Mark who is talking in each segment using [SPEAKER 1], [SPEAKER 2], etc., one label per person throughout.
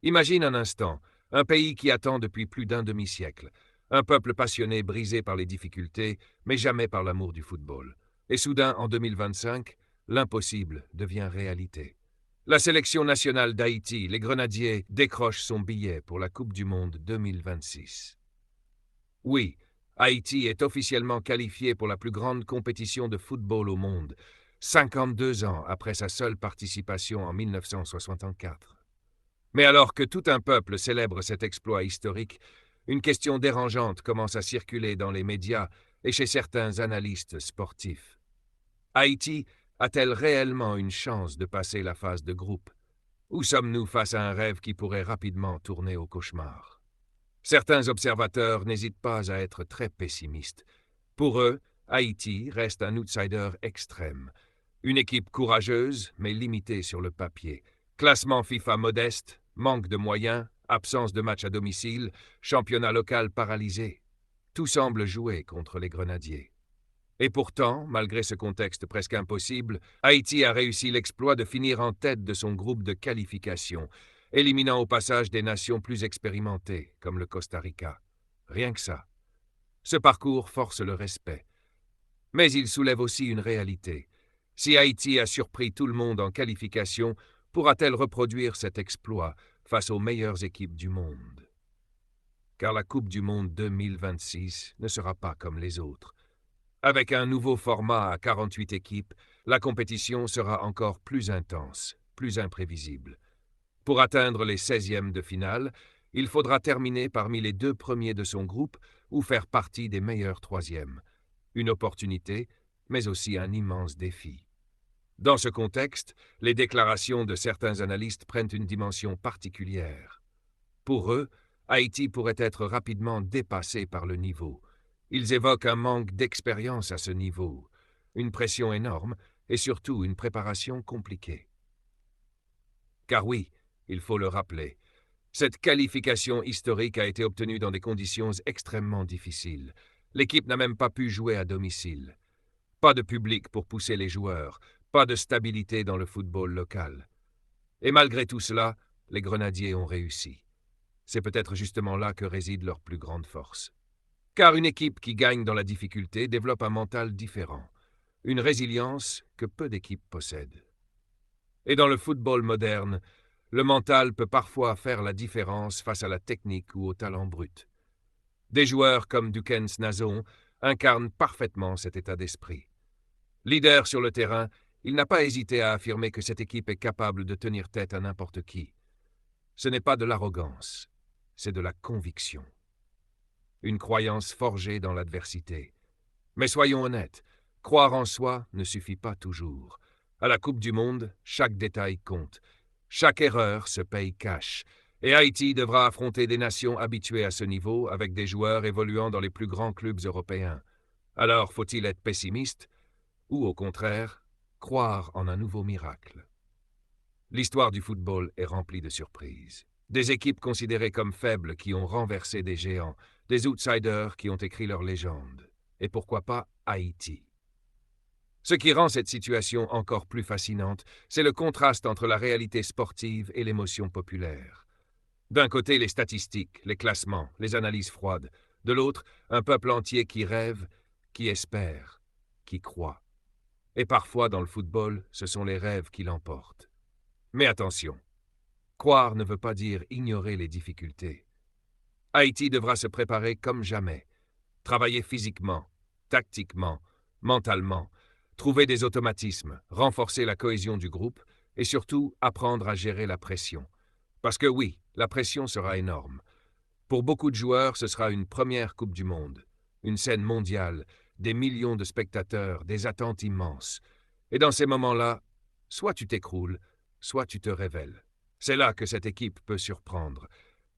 [SPEAKER 1] Imagine un instant, un pays qui attend depuis plus d'un demi-siècle, un peuple passionné, brisé par les difficultés, mais jamais par l'amour du football. Et soudain, en 2025, l'impossible devient réalité. La sélection nationale d'Haïti, les Grenadiers, décroche son billet pour la Coupe du Monde 2026. Oui, Haïti est officiellement qualifié pour la plus grande compétition de football au monde, 52 ans après sa seule participation en 1964. Mais alors que tout un peuple célèbre cet exploit historique, une question dérangeante commence à circuler dans les médias et chez certains analystes sportifs. Haïti a-t-elle réellement une chance de passer la phase de groupe? Ou sommes-nous face à un rêve qui pourrait rapidement tourner au cauchemar? Certains observateurs n'hésitent pas à être très pessimistes. Pour eux, Haïti reste un outsider extrême. Une équipe courageuse, mais limitée sur le papier. Classement FIFA modeste, manque de moyens, absence de match à domicile, championnat local paralysé. Tout semble jouer contre les Grenadiers. Et pourtant, malgré ce contexte presque impossible, Haïti a réussi l'exploit de finir en tête de son groupe de qualification, éliminant au passage des nations plus expérimentées, comme le Costa Rica. Rien que ça. Ce parcours force le respect. Mais il soulève aussi une réalité. Si Haïti a surpris tout le monde en qualification, pourra-t-elle reproduire cet exploit face aux meilleures équipes du monde? Car la Coupe du Monde 2026 ne sera pas comme les autres. Avec un nouveau format à 48 équipes, la compétition sera encore plus intense, plus imprévisible. Pour atteindre les 16e de finale, il faudra terminer parmi les 2 premiers de son groupe ou faire partie des meilleurs 3e. Une opportunité, mais aussi un immense défi. Dans ce contexte, les déclarations de certains analystes prennent une dimension particulière. Pour eux, Haïti pourrait être rapidement dépassé par le niveau. Ils évoquent un manque d'expérience à ce niveau, une pression énorme et surtout une préparation compliquée. Car oui, il faut le rappeler, cette qualification historique a été obtenue dans des conditions extrêmement difficiles. L'équipe n'a même pas pu jouer à domicile. Pas de public pour pousser les joueurs, pas de stabilité dans le football local. Et malgré tout cela, les Grenadiers ont réussi. C'est peut-être justement là que réside leur plus grande force. Car une équipe qui gagne dans la difficulté développe un mental différent, une résilience que peu d'équipes possèdent. Et dans le football moderne, le mental peut parfois faire la différence face à la technique ou au talent brut. Des joueurs comme Dukens Nazon incarnent parfaitement cet état d'esprit. Leader sur le terrain, il n'a pas hésité à affirmer que cette équipe est capable de tenir tête à n'importe qui. Ce n'est pas de l'arrogance, c'est de la conviction. Une croyance forgée dans l'adversité. Mais soyons honnêtes, croire en soi ne suffit pas toujours. À la Coupe du Monde, chaque détail compte. Chaque erreur se paye cash. Et Haïti devra affronter des nations habituées à ce niveau avec des joueurs évoluant dans les plus grands clubs européens. Alors faut-il être pessimiste ou au contraire, croire en un nouveau miracle? L'histoire du football est remplie de surprises. Des équipes considérées comme faibles qui ont renversé des géants, des outsiders qui ont écrit leur légende. Et pourquoi pas Haïti? Ce qui rend cette situation encore plus fascinante, c'est le contraste entre la réalité sportive et l'émotion populaire. D'un côté, les statistiques, les classements, les analyses froides. De l'autre, un peuple entier qui rêve, qui espère, qui croit. Et parfois, dans le football, ce sont les rêves qui l'emportent. Mais attention, croire ne veut pas dire ignorer les difficultés. Haïti devra se préparer comme jamais, travailler physiquement, tactiquement, mentalement, trouver des automatismes, renforcer la cohésion du groupe et surtout apprendre à gérer la pression. Parce que oui, la pression sera énorme. Pour beaucoup de joueurs, ce sera une première Coupe du Monde, une scène mondiale, des millions de spectateurs, des attentes immenses. Et dans ces moments-là, soit tu t'écroules, soit tu te révèles. C'est là que cette équipe peut surprendre.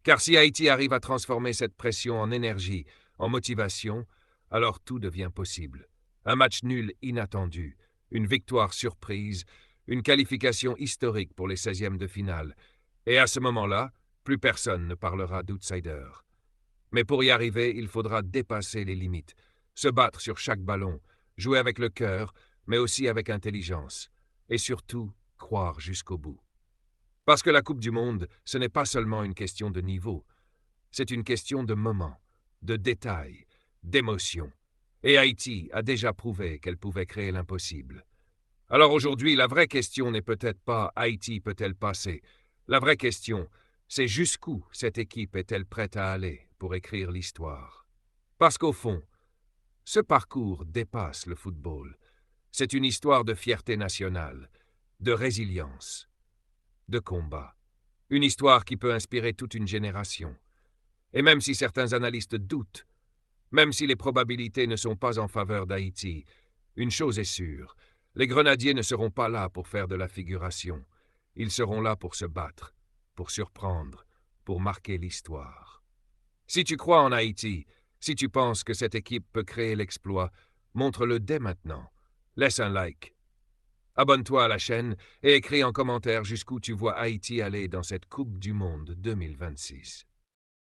[SPEAKER 1] Car si Haïti arrive à transformer cette pression en énergie, en motivation, alors tout devient possible. Un match nul inattendu, une victoire surprise, une qualification historique pour les 16e de finale. Et à ce moment-là, plus personne ne parlera d'outsider. Mais pour y arriver, il faudra dépasser les limites, se battre sur chaque ballon, jouer avec le cœur, mais aussi avec intelligence, et surtout croire jusqu'au bout. Parce que la Coupe du Monde, ce n'est pas seulement une question de niveau. C'est une question de moment, de détails, d'émotion. Et Haïti a déjà prouvé qu'elle pouvait créer l'impossible. Alors aujourd'hui, la vraie question n'est peut-être pas Haïti peut-elle passer. La vraie question, c'est jusqu'où cette équipe est-elle prête à aller pour écrire l'histoire. Parce qu'au fond, ce parcours dépasse le football. C'est une histoire de fierté nationale, de résilience, de combat. Une histoire qui peut inspirer toute une génération. Et même si certains analystes doutent, même si les probabilités ne sont pas en faveur d'Haïti, une chose est sûre, les Grenadiers ne seront pas là pour faire de la figuration. Ils seront là pour se battre, pour surprendre, pour marquer l'histoire. Si tu crois en Haïti, si tu penses que cette équipe peut créer l'exploit, montre-le dès maintenant. Laisse un like. Abonne-toi à la chaîne et écris en commentaire jusqu'où tu vois Haïti aller dans cette Coupe du Monde 2026.